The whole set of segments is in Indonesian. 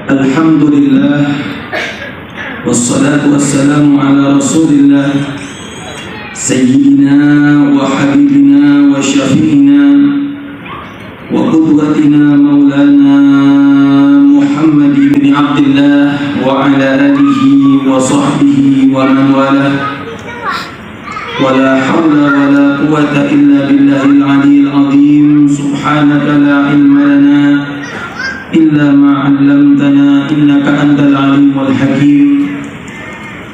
Alhamdulillah, wassalatu wassalamu ala rasulillah, sayyidina wa habibina wa syafi'ina wa qudwatina maulana Muhammad ibn Abdullah wa ala alihi wa sahbihi wa man walah. Wala hawla wala quwwata illa billahil aliyyil azim. Subhanaka la ilma lana illa ma 'allamtana innaka antal alimul hakim.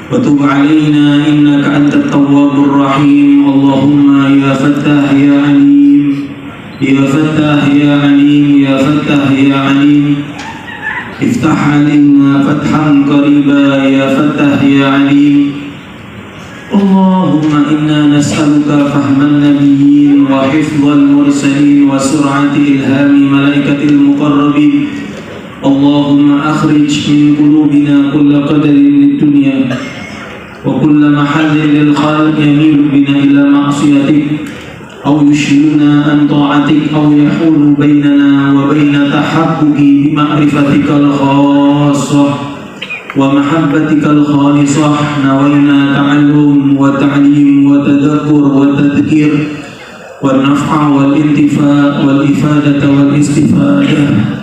Wa tub 'alaina innaka antat tawwabur rahim. Allahumma ya fattah ya alim, ya fattah ya alim, ya fattah ya alim, iftah 'alaina fathan qariba ya fattah ya alim. Allahumma inna nas'aluka fahman nabiyyin wa hifdhal mursalin wa sur'ati ilhami malaikatil muqarrabin. Allahumma akhrij min qulubina kulla qadarin lid dunya wa kulla mahallin lil khalq yamilu bina ila ma'siyatik aw yushghiluna an ta'atik aw yahulu bainana wa baina tahabbuki bi ma'rifatikal khassah wa mahabbatikal khalisah. Nawaina ta'allum wa ta'lim wa tadabur wa tadhkir wa naf'a wal intifa' wal ifadata wal istifadah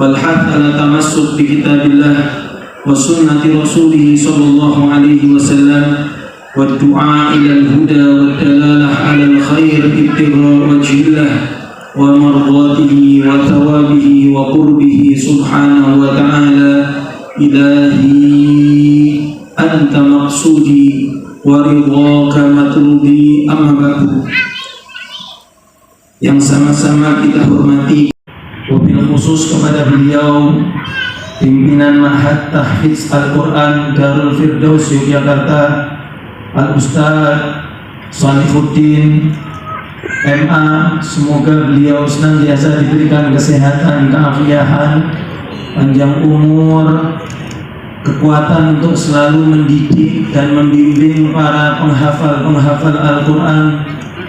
wal hath ala tamassuk bi kitabillah wa sunnati rasulih sallallahu alaihi wasallam wa du'a ila al-huda wa dalalah ala al-khair ibtigha wajhillah wa mardatihi wa thawabihi wa qurbihi subhanahu wa ta'ala. Ilahi anta maqsudi wa ridhaka matlubi, amma ba'du. Yang sama-sama kita hormati, wabil khusus kepada beliau pimpinan Ma'had Tahfidz Al-Quran Darul Firdaus Yogyakarta, Al-Ustaz Shalihuddin MA. Semoga beliau senantiasa diberikan kesehatan, keafiatan, panjang umur, kekuatan untuk selalu mendidik dan membimbing para penghafal Al-Quran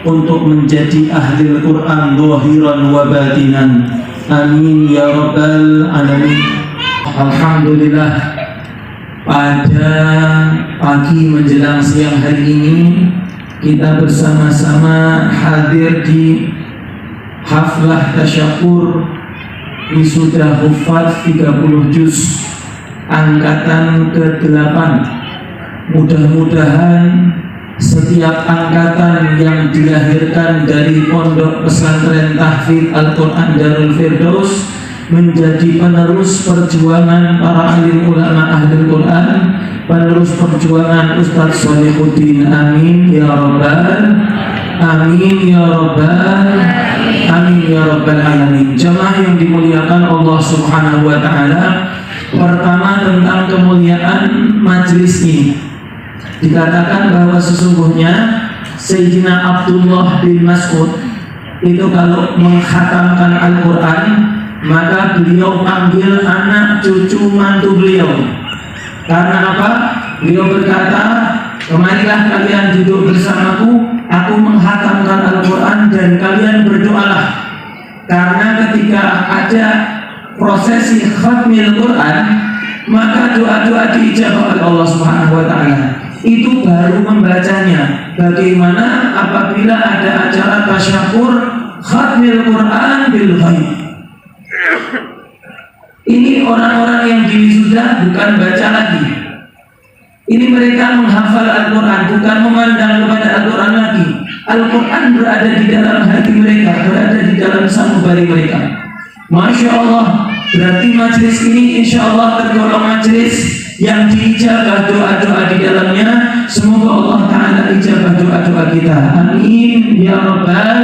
untuk menjadi ahli Al-Quran zahiran wa batinan. Amin ya rabbal alamin. Alhamdulillah, pada pagi menjelang siang hari ini kita bersama-sama hadir di haflah tasyakur wisuda hufaz 30 juz angkatan ke-8. Mudah-mudahan setiap angkatan yang dilahirkan dari pondok pesantren tahfidz Al-Quran Darul Firdaus menjadi penerus perjuangan para alim ulama ahli Quran, penerus perjuangan Ustaz Shalihuddin. Amin ya rabbal amin ya rabbal amin ya rabbal alamin. Jamaah yang dimuliakan Allah Subhanahu wa taala, pertama tentang kemuliaan majelis ini. Dikatakan bahwa sesungguhnya Sayyidina Abdullah bin Mas'ud itu kalau mengkhatamkan Al-Quran, maka beliau panggil anak cucu mantu beliau. Karena apa? Beliau berkata, kemarilah kalian duduk bersamaku, aku menghatamkan Al-Quran dan kalian berdoalah. Karena ketika ada prosesi khatmil Quran, maka doa-doa diijabah oleh Allah Subhanahu wa taala. Itu baru membacanya. Bagaimana apabila ada acara tasyakur khatmil Quran bil ghaib? Ini orang-orang yang diwisuda bukan baca lagi. Ini mereka menghafal Al-Quran, bukan memandang kepada Al-Quran lagi. Al-Quran berada di dalam hati mereka, berada di dalam sanubari mereka. Masya Allah, berarti majelis ini insya Allah tergolong majelis yang diijabah doa-doa di dalamnya. Semoga Allah Ta'ala ijabah doa-doa kita. Amin ya rabbal.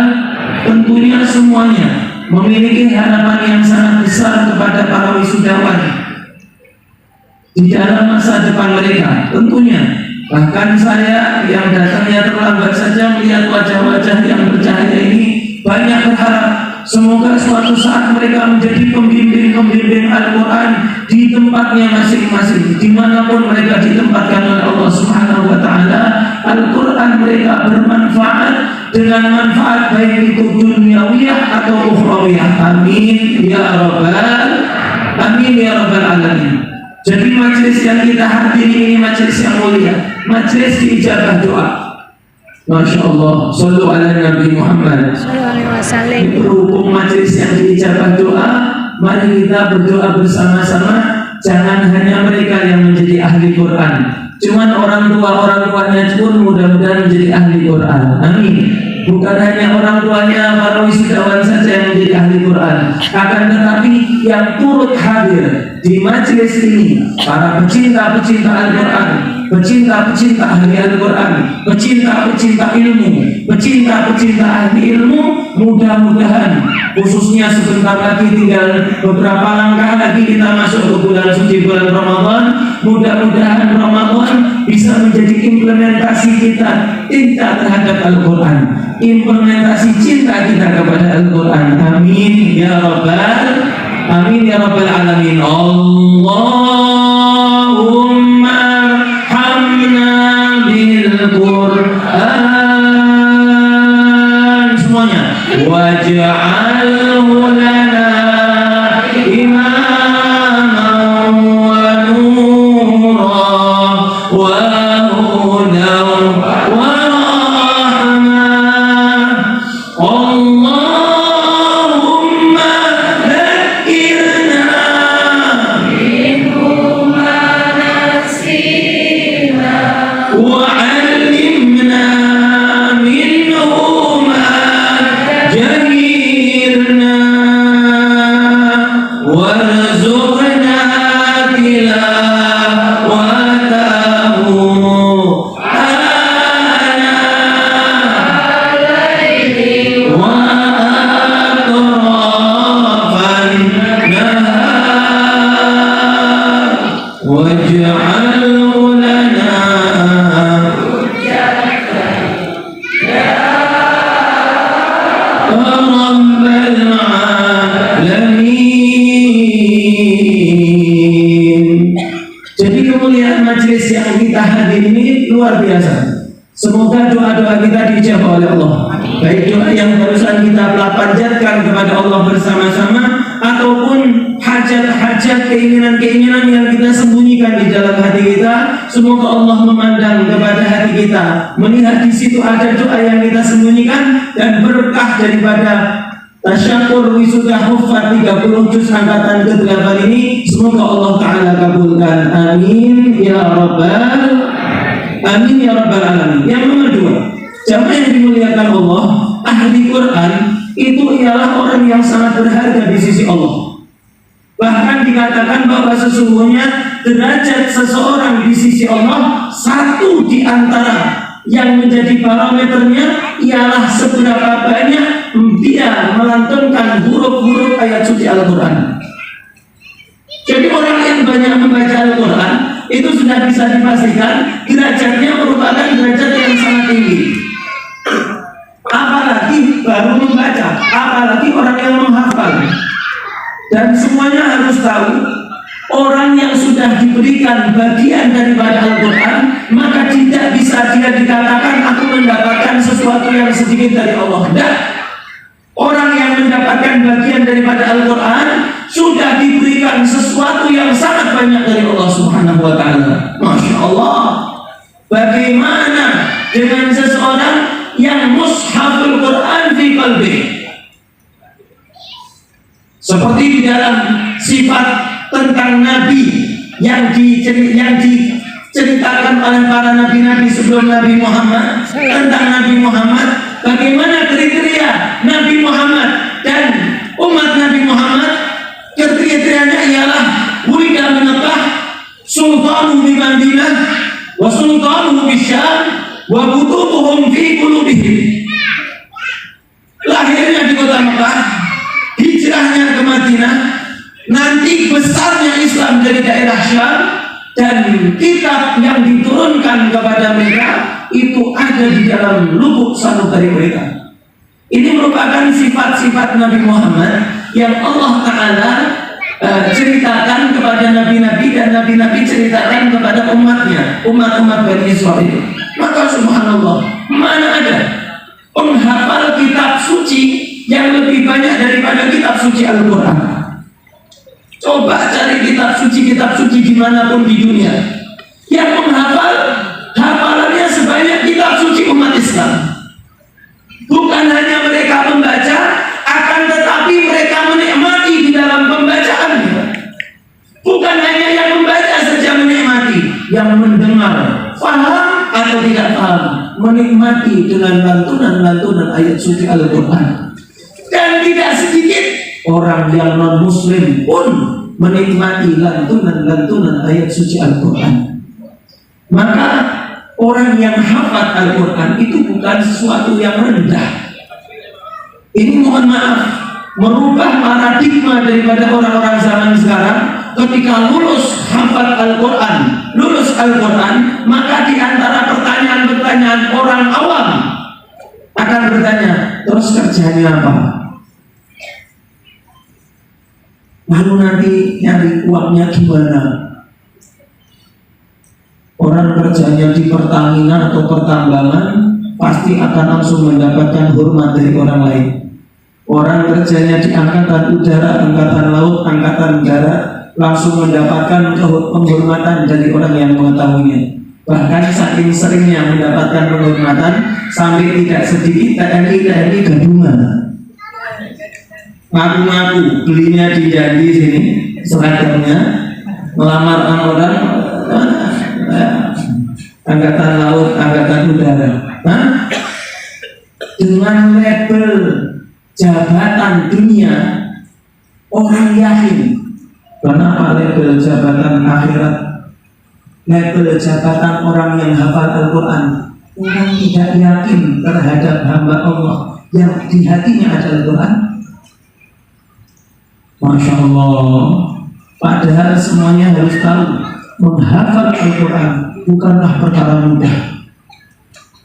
Tentunya semuanya memiliki harapan yang sangat besar kepada para wisudawan di dalam masa depan mereka. Tentunya bahkan saya yang datangnya terlambat saja melihat wajah-wajah yang bercahaya ini banyak berharap semoga suatu saat mereka menjadi pembimbing Al-Quran di tempatnya masing-masing, dimanapun mereka ditempatkan oleh Allah Subhanahu wa taala. Al-Quran mereka bermanfaat dengan manfaat baik itu duniawiyah atau ukhrawiyah. Amin ya rabbal alamin. Jadi majelis yang kita hadiri ini majelis yang mulia, majelis diijabah doa. Masya Allah, sallu ala Nabi Muhammad. Berhubung majelis yang diijabah doa, mari kita berdoa bersama-sama. Jangan hanya mereka yang menjadi ahli Quran, cuman orang tuanya pun mudah-mudahan menjadi ahli Quran. Amin. Bukan hanya orang tuanya para wisudawan saja yang menjadi ahli Quran, akan tetapi yang turut hadir di majelis ini para pecinta-pecinta Al-Quran, pecinta-pecinta ahli Al-Quran, pecinta-pecinta ilmu, pecinta-pecinta ahli ilmu. Mudah-mudahan khususnya sebentar lagi tinggal beberapa langkah lagi kita masuk ke bulan suci, bulan Ramadan. Mudah-mudahan Ramadan bisa menjadi implementasi kita cinta terhadap Al-Quran, implementasi cinta kita kepada Al-Quran. Amin ya rabbal alamin. Allahumma hamna bil Quran. Semuanya. Waj'alhu lana imaman wa nura wa hudan wa rahmah. Allahumma dhakkirna minhu ma nasina wa 'allimna minhu ma jahilna warzuqna tilawatahu ana al-laili wa atrafan nahar waj'alhu lana rabbal alamin. Jadi kemuliaan majelis yang kita hadir ini luar biasa. Semoga doa-doa kita dijawab oleh Allah. Baik doa yang barusan kita panjatkan kepada Allah bersama-sama, ataupun hajat-hajat, keinginan-keinginan yang kita sembunyikan di dalam hati kita. Semoga Allah memandang kepada hati kita, melihat di situ ada doa yang kita sembunyikan, dan berkah daripada tasyakur wisuda huffat 30 juz angkatan ke-8 ini semoga Allah Ta'ala kabulkan. Amin ya rabbal alamin. Yang nomor 2, jamaah yang dimuliakan Allah, ahli Quran itu ialah orang yang sangat berharga di sisi Allah. Bahkan dikatakan bahwa sesungguhnya derajat seseorang di sisi Allah, satu di antara yang menjadi parameternya ialah seberapa banyak dia melantunkan huruf-huruf ayat suci Al-Quran. Jadi orang yang banyak membaca Al-Quran itu sudah bisa dipastikan derajatnya merupakan derajat yang sangat tinggi. Apalagi baru membaca, apalagi orang yang menghafal. Dan semuanya harus tahu, orang yang sudah diberikan bagian daripada Al-Quran, maka tidak bisa dia dikatakan aku mendapatkan sesuatu yang sedikit dari Allah. Dan orang yang mendapatkan bagian daripada Al-Quran sudah diberikan sesuatu yang sangat banyak dari Allah Subhanahu wa Ta'ala. Masya Allah. Bagaimana dengan seseorang yang mushaful Quran fi qalbi? Seperti di dalam sifat tentang Nabi yang diceritakan oleh para nabi-nabi sebelum Nabi Muhammad, tentang Nabi Muhammad, bagaimana kriteria Nabi Muhammad dan umat Nabi Muhammad. Kriterianya ialah wulida min Makkah, sultanuhu bi Madinah, wa sultanuhu bi Syam, wa bututuhum fi qulubihim. Lahirnya di kota Mekah, hijrahnya ke Madinah, nanti besarnya Islam dari daerah Syam, dan kitab yang diturunkan kepada mereka itu ada di dalam lubuk sanubari mereka. Ini merupakan sifat-sifat Nabi Muhammad yang Allah Ta'ala ceritakan kepada nabi-nabi, dan nabi-nabi ceritakan kepada umatnya, umat-umat Bani Israel. Maka subhanallah, mana ada penghafal kitab suci yang lebih banyak daripada kitab suci Al-Quran. Coba cari kitab suci kitab suci dimanapun di dunia. Yang menghafal, hafalannya sebanyak kitab suci umat Islam. Bukan hanya mereka membaca, akan tetapi mereka menikmati di dalam pembacaannya. Bukan hanya yang membaca saja menikmati, yang mendengar, paham atau tidak paham, menikmati dengan lantunan-lantunan ayat suci Al-Quran. Dan tidak sedikit orang yang non-muslim pun menikmati lantunan-lantunan ayat suci Al-Quran. Maka orang yang hafal Al-Quran itu bukan sesuatu yang rendah. Ini mohon maaf, merubah paradigma daripada orang-orang zaman sekarang. Ketika lulus hafal Al-Quran, lulus Al-Quran, maka di antara pertanyaan-pertanyaan orang awam akan bertanya, terus kerjanya apa? Lalu nanti nyari uangnya gimana? Orang kerjanya di Pertamina atau pertambangan pasti akan langsung mendapatkan hormat dari orang lain. Orang kerjanya di angkatan udara, angkatan laut, angkatan darat langsung mendapatkan penghormatan dari orang yang mengetahuinya. Bahkan saking seringnya mendapatkan penghormatan sampai tidak sedikit TNI gadungan. Ngaku-ngaku belinya di Jambi sini seragamnya, melamar orang angkatan laut, angkatan udara. Dengan label jabatan dunia, orang yakin. Kenapa label jabatan akhirat, label jabatan orang yang hafal Al-Quran? Orang tidak yakin terhadap hamba Allah yang di hatinya ada Al-Quran. Masya Allah. Padahal semuanya harus tahu, menghafal Al-Quran bukanlah perkara mudah.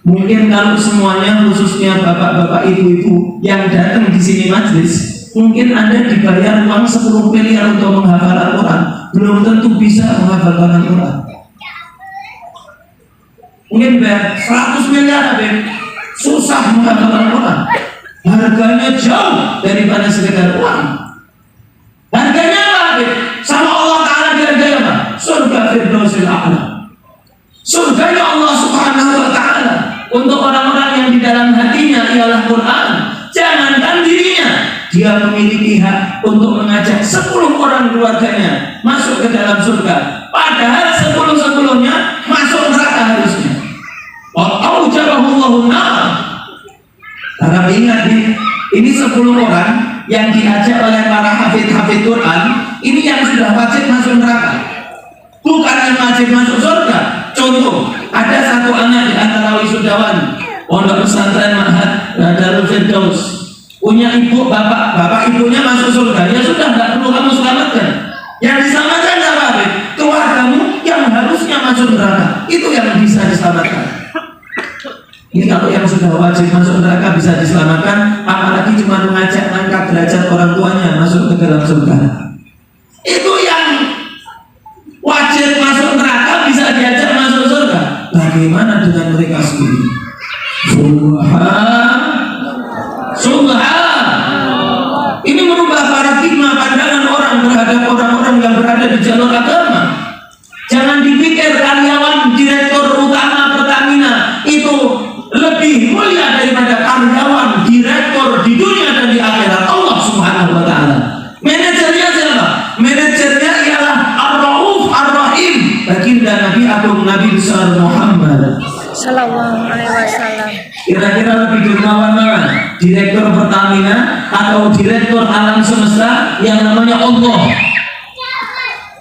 Mungkin kalau semuanya, khususnya bapak-bapak ibu-ibu yang datang di sini majlis, mungkin Anda dibayar uang 10 miliar untuk menghafal Al-Quran, belum tentu bisa menghafalkan Al-Quran. Mungkin bayar 100 miliar, susah menghafal Al-Quran. Harganya jauh daripada sekedar uang. Harganya apa? Sama Allah Ta'ala dihargai apa? Surga Firdausil A'la. Surganya Allah Subhanahu Wa Ta'ala untuk orang-orang yang di dalam hatinya ialah Quran. Jangankan dirinya, dia memiliki hak untuk mengajak 10 orang keluarganya masuk ke dalam surga. Padahal 10-10-nya masuk neraka harusnya. Wa'aujarahullahu na'am. Harap ingat nih, ini 10 orang yang diajak oleh para hafid-hafid Quran, ini yang sudah wajib masuk neraka, bukan yang wajib masuk surga. Contoh, ada satu anak di antara wisudawan pondok pesantren Ma'had Darul Firdaus, punya ibu, bapak ibunya masuk surga, ya sudah, tidak perlu kamu selamatkan. Yang diselamatkan apa? Keluargamu yang harusnya masuk neraka, itu yang bisa diselamatkan. Ini kalau yang sudah wajib masuk neraka bisa diselamatkan, apalagi cuma mengajak angkat derajat orang tuanya masuk ke dalam surga. Itu yang wajib masuk neraka bisa diajak masuk surga. Bagaimana dengan mereka sendiri? Subhan. Ini merubah paradigma pandangan orang terhadap orang-orang yang berada di jalur agama. Jangan dipikir karyawan direktur utama Pertamina itu lebih mulia daripada karyawan direktur di dunia dan di akhirat Allah Subhanahu Wa Ta'ala. Manajernya siapa? Manajernya ialah Ar-Rauf Ar-Rahim, baginda Nabi Agung Nabi besar Muhammad Sallallahu Alaihi Wasallam. Kira-kira lebih dermawan mana? Direktur Pertamina atau direktur alam semesta yang namanya Allah?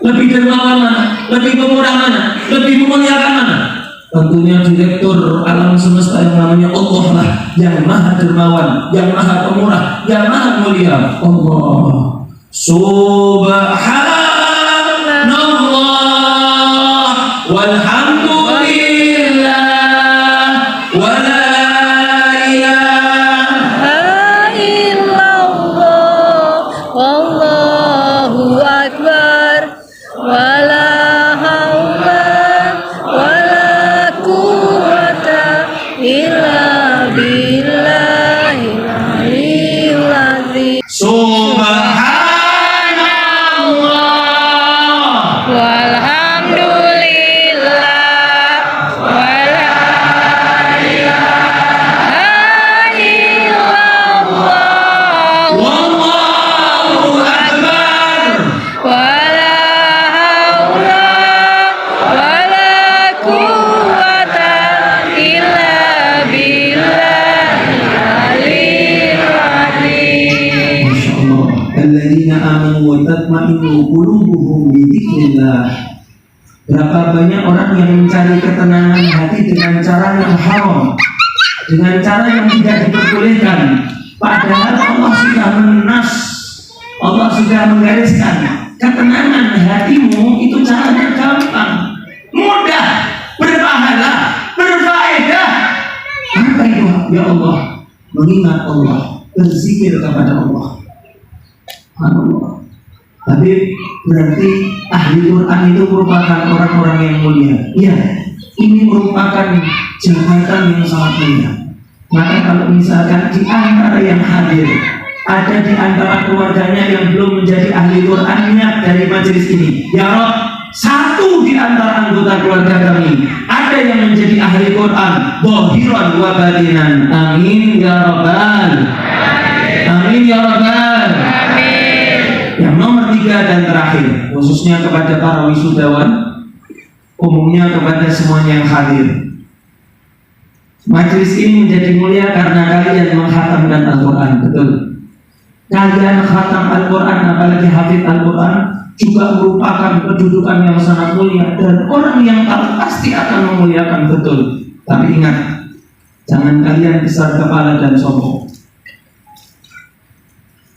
Lebih dermawan mana? Lebih pemurah mana? Lebih memuliakan mana? Tentunya direktur alam semesta yang namanya Allah lah, yang maha dermawan, yang maha pemurah, yang maha mulia. Allah Subhanallah walhamdulillah wa la ilaha illallah wallahu akbar wa la haula illa billahil aliyyil azim. Subhanallah sakhatillah. Berapa banyak orang yang mencari ketenangan hati dengan cara yang haram, dengan cara yang tidak diperbolehkan. Padahal Allah sudah menas, Allah sudah menggariskan ketenangan hatimu itu caranya gampang, mudah, berpahala, berfaedah. Apa itu? Ya Allah, mengingat Allah, berzikir kepada Allah. Allah. Tapi berarti ahli Quran itu merupakan orang-orang yang mulia. Ya, ini merupakan jabatan yang sangat mulia. Maka kalau misalkan di antara yang hadir ada di antara keluarganya yang belum menjadi ahli Quran, niat dari majelis ini, ya Rob, satu di antara anggota keluarga kami ada yang menjadi ahli Quran, zahiran wa batinan. Amin ya Rabbal. Amin ya Rabbal. Yang nomor 3 dan terakhir, khususnya kepada para wisudawan, umumnya kepada semuanya yang hadir. Majelis ini menjadi mulia karena kalian menghatamkan Al-Quran. Betul. Kalian khatam Al-Quran, apalagi hafid Al-Quran, juga merupakan kedudukan yang sangat mulia. Dan orang yang tahu pasti akan memuliakan. Betul. Tapi ingat, jangan kalian besar kepala dan sombong.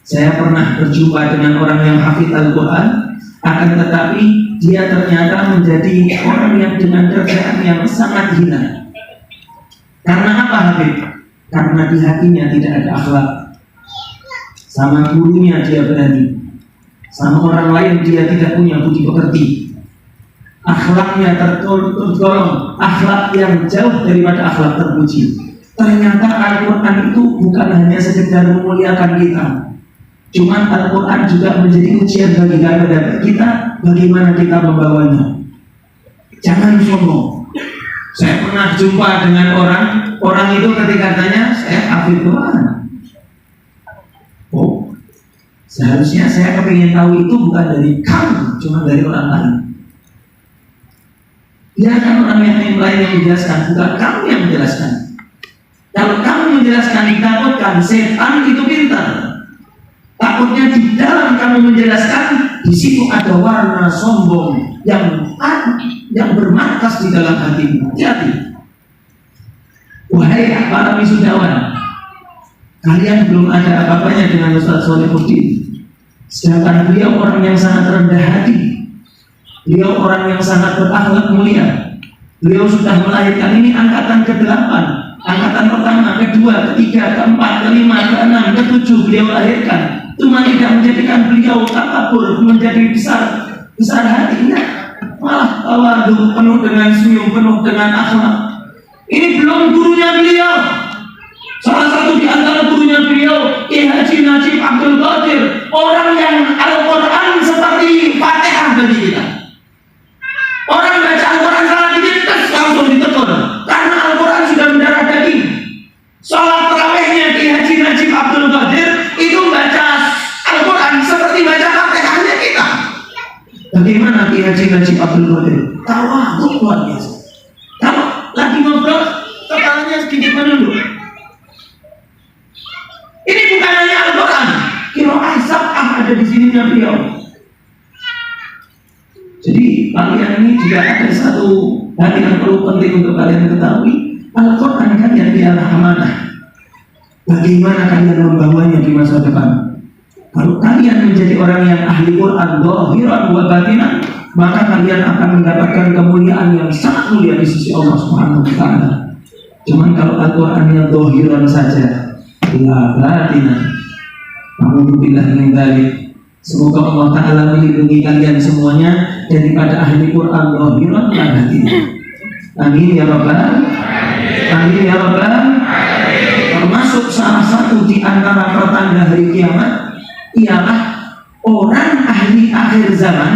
Saya pernah berjumpa dengan orang yang hafid Al-Quran, akan tetapi dia ternyata menjadi orang yang dengan kerjaan yang sangat hina. Karena apa Habib? Karena di hatinya tidak ada akhlak. Sama gurunya dia berani, sama orang lain dia tidak punya budi pekerti. Akhlaknya tergolong akhlak yang jauh daripada akhlak terpuji. Ternyata Al-Quran itu bukan hanya sekedar memuliakan kita, cuman Al-Quran juga menjadi ujian bagi kita, bagaimana kita membawanya. Jangan sombong. Saya pernah jumpa dengan orang itu ketika tanya, saya hafid Quran. Oh, seharusnya saya kepingin tahu itu bukan dari kamu, cuma dari orang lain. Biarkan orang yang lain yang menjelaskan, bukan kamu yang menjelaskan. Kalau kamu menjelaskan ditakutkan, setan itu pintar. Takutnya di dalam kamu menjelaskan, di situ ada warna sombong yang bermarkas di dalam hatimu. Hati-hati. Wahai para wisudawan, kalian belum ada apa-apanya dengan Ustaz Sholihuddin. Sedangkan beliau orang yang sangat rendah hati, beliau orang yang sangat berakhlak mulia. Beliau sudah melahirkan ini angkatan ke-8, angkatan pertama, kedua, ketiga, keempat, kelima, keenam, ketujuh beliau lahirkan. Cuma tidak menjadikan beliau takabur, menjadi besar hatinya, malah tawadu, penuh dengan senyum, penuh dengan akhlak. Ini belum gurunya beliau. Salah satu di antara gurunya beliau, Kiai Haji Najib Abdul Qadir, orang yang Al-Quran seperti Fatihah bagi kita. Orang baca Al-Quran salah dikit, langsung ditegur, karena Al-Quran sudah mendarah daging. Sholat tarawihnya Kiai Haji Najib Abdul Qadir itu baca Al-Quran seperti baca Fatihahnya kita. Bagaimana Kiai Haji Najib Abdul Qadir? Tawadhu luar biasa. Kalau lagi ngobrol, kepalanya sedikit menunduk. Ini bukan hanya Al-Quran, qiraah sab'ah ada di sininya beliau. Jadi kalian ini juga ada satu hal yang perlu penting untuk kalian ketahui. Al-Quran kalian ialah amanah. Bagaimana kalian membawanya di masa depan? Kalau kalian menjadi orang yang ahli Quran, zahiran wa batinan, maka kalian akan mendapatkan kemuliaan yang sangat mulia di sisi Allah Subhanahu wa taala. Cuman kalau Al-Quran yang zahiran saja, la batinan, alhamdulillah min dzalik. Semoga Allah taala melindungi kalian semuanya daripada ahli Quran zahiran wa batinan. Amin ya rabbal. Amin ya rabbal. Termasuk salah satu di antara pertanda hari kiamat ialah orang ahli akhir zaman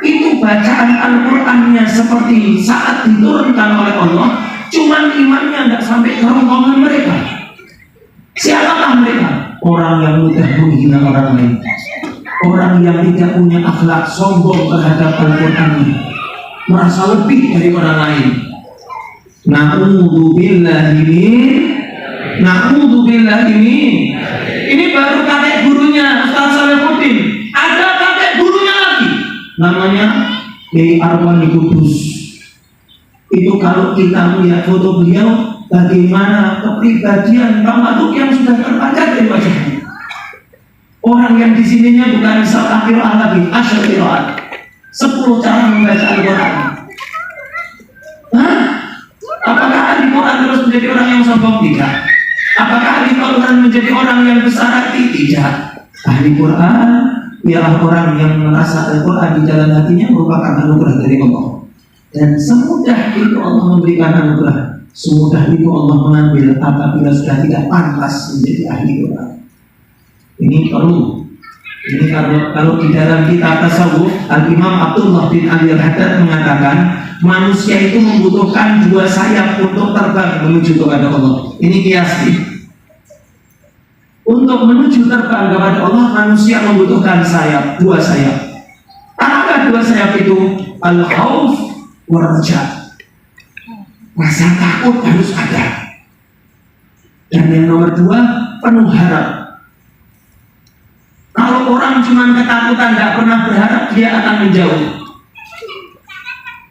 itu bacaan Al-Qurannya seperti saat diturunkan oleh Allah, cuman imannya nggak sampai ke rombongan mereka. Siapakah mereka? Orang yang mudah menghina orang lain, orang yang tidak punya akhlak, sombong terhadap Al-Qurannya, merasa lebih dari orang lain. Na'udzubillah ini baru kakek gurunya Ustaz Sholihuddin. Ada kakek gurunya lagi, namanya Kiai Arwani Kudus. Itu kalau kita melihat foto beliau, bagaimana kepribadian tamaduk yang sudah terpancar dari wajahnya. Orang yang di sininya bukan salah qiraat lagi, asyar qiraat. 10 cara membaca Al-Quran. Hah? Apakah ahli Quran terus menjadi orang yang sombong? Tidak. Apakah ahli Quran menjadi orang yang besar hati? Tidak. Ahli Quran ialah orang yang merasa Al-Quran di jalan hatinya merupakan anugerah dari Allah. Dan semudah itu Allah memberikan anugerah, semudah itu Allah mengambil apabila sudah tidak pantas menjadi ahli Quran. Ini perlu. Ini kalau di dalam kitab tasawuf, Al-Imam Abdullah bin Ali Al-Haddad mengatakan manusia itu membutuhkan 2 sayap untuk terbang menuju kepada Allah. Ini kias nih. Untuk menuju terbang kepada Allah, manusia membutuhkan sayap, 2 sayap. Apakah 2 sayap itu? Al-khawf war-raja. Rasa takut harus ada. Dan yang nomor 2, penuh harap. Kalau orang cuma ketakutan, tidak pernah berharap, dia akan menjauh.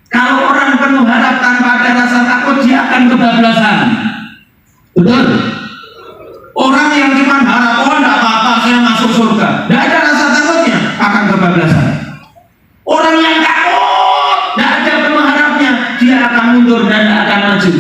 Kalau orang penuh harap tanpa ada rasa takut, dia akan kebablasan. Betul? Orang yang cuma harap, oh tidak apa-apa, saya masuk surga, tidak ada rasa takutnya, akan kebablasan. Orang yang takut, tidak ada penuh harapnya, dia akan mundur dan tidak akan maju.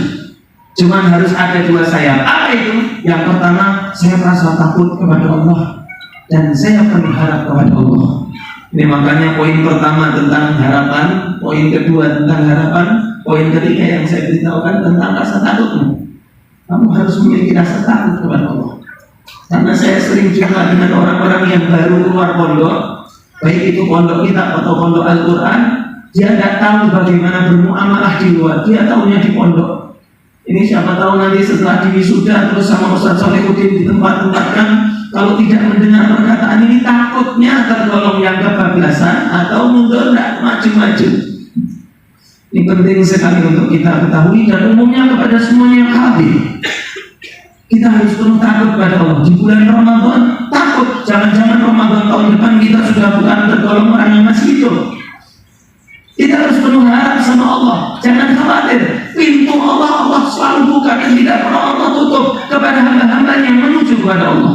Cuma harus ada 2 sayap. Apa itu? Yang pertama, saya merasa takut kepada Allah dan saya berharap kepada Allah. Ini makanya poin pertama tentang harapan, poin kedua tentang harapan, poin ketiga yang saya beritahukan tentang rasa takutmu. Kamu harus memiliki rasa takut kepada Allah. Karena saya sering jumpa dengan orang-orang yang baru keluar pondok, baik itu pondok kita atau pondok Al-Quran, dia tidak tahu bagaimana bermuamalah di luar, dia tahunya di pondok. Ini siapa tahu nanti setelah diwisuda terus sama Ustaz Solihuddin di tempat-tempatkan, kalau tidak mendengar perkataan ini takutnya tergolong yang kebablasan atau mundur tidak maju-maju. Ini penting sekali untuk kita ketahui dan umumnya kepada semuanya yang hadir. Kita harus penuh takut pada Allah. Di bulan Ramadan takut, jangan-jangan Ramadan tahun depan kita sudah bukan tergolong orang yang masih hidup. Kita harus penuh harap sama Allah. Jangan khawatir, pintu Allah selalu buka dan tidak pernah Allah tutup kepada hamba-hamba yang menuju kepada Allah.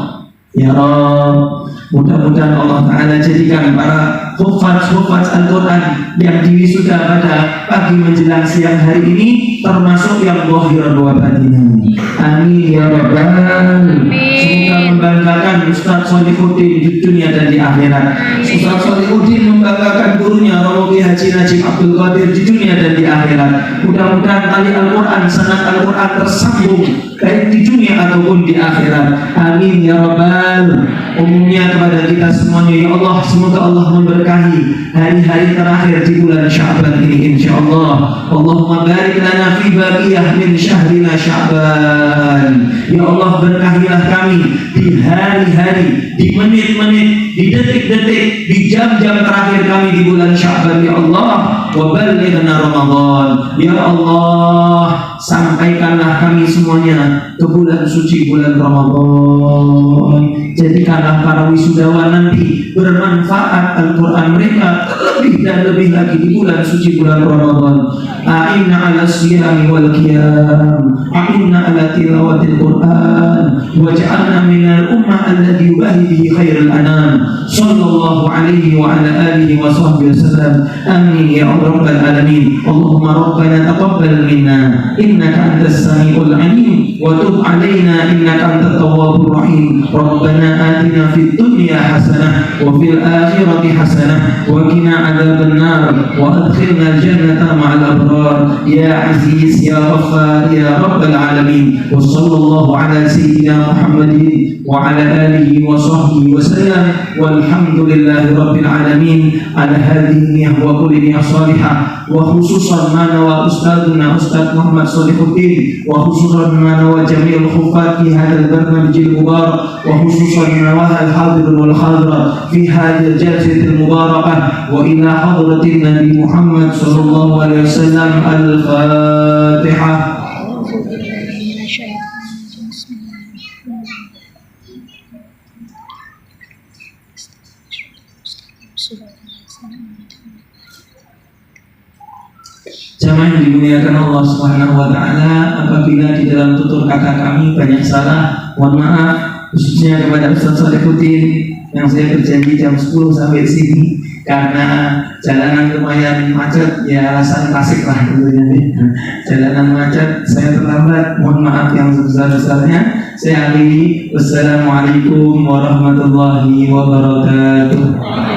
Ya Rabb, mudah-mudahan Allah Ta'ala jadikan para hufaz Al-Quran yang diwisuda pada pagi menjelang siang hari ini termasuk yang zahiran wa batinan. Amin ya Rabbal Alamin. Semoga membanggakan Ustaz Solihuddin di dunia dan di akhirat. Ustaz Solihuddin membanggakan gurunya Romo Haji Najib Abdul Qadir di dunia dan di akhirat. Mudah-mudahan tali Al-Quran, sanad Al-Quran tersambung baik di dunia ataupun di akhirat. Amin ya Rabbal. Umumnya kepada kita semuanya, ya Allah, semoga Allah memberkahi hari-hari terakhir di bulan Sya'ban ini insyaallah. Allahumma barik lana fi baqiyah min syahrina Sya'ban. Ya Allah, berkahilah kami di hari-hari, di menit-menit, di detik-detik, di jam-jam terakhir kami di bulan Sya'ban ya Allah. Wa ballighna Ramadan. Ya Allah, sampaikanlah kami semuanya ke bulan suci bulan Ramadan. Jadikanlah para wisudawan nanti bermanfaat Al-Quran mereka lebih dan lebih lagi di bulan suci bulan Ramadan. A'inna ala siyami wal qiyam, a'inna ala tilawatil Quran, waj'alna minal ummah alladhi yubahi bihi khairul anam. Sallallahu alaihi wa ala alihi wa sahbihi wasallam. Amin ya rabbal alamin. Allahumma rabbana taqabbal minna innaka antas samiul alim wa tub alaina innaka antat tawwabur rahim. Rabbana آتنا في الدنيا حسنة وفي الآخرة حسنة وقنا عذاب النار وأدخلنا الجنة مع الأبرار يا عزيز يا غفار يا رب العالمين. وصلى الله على سيدنا محمد وعلى آله وصحبه وسلم والحمد لله رب العالمين على هذه النية وكل نية صالحة. وخصوصا ما نوى أستاذنا أستاذ محمد صالحuddin وخصوصا ما نوى جميع الخفاة في هذا البرنامج المبارك وخصوصا نواها الحاضر والحاضرة في هذه الجلسة المباركة وإلى حضرة النبي محمد صلى الله عليه وسلم. الفاتحة. Jamaah yang dimuliakan Allah Subhanahu wa taala, apabila di dalam tutur kata kami banyak salah, mohon maaf khususnya kepada Ustaz Salihuddin yang saya berjanji jam 10 sampai sini karena jalanan lumayan macet, ya alasan klasik lah tentunya. Jalanan macet, saya terlambat, mohon maaf yang sebesar-besarnya. Saya akhiri, wassalamualaikum warahmatullahi wabarakatuh.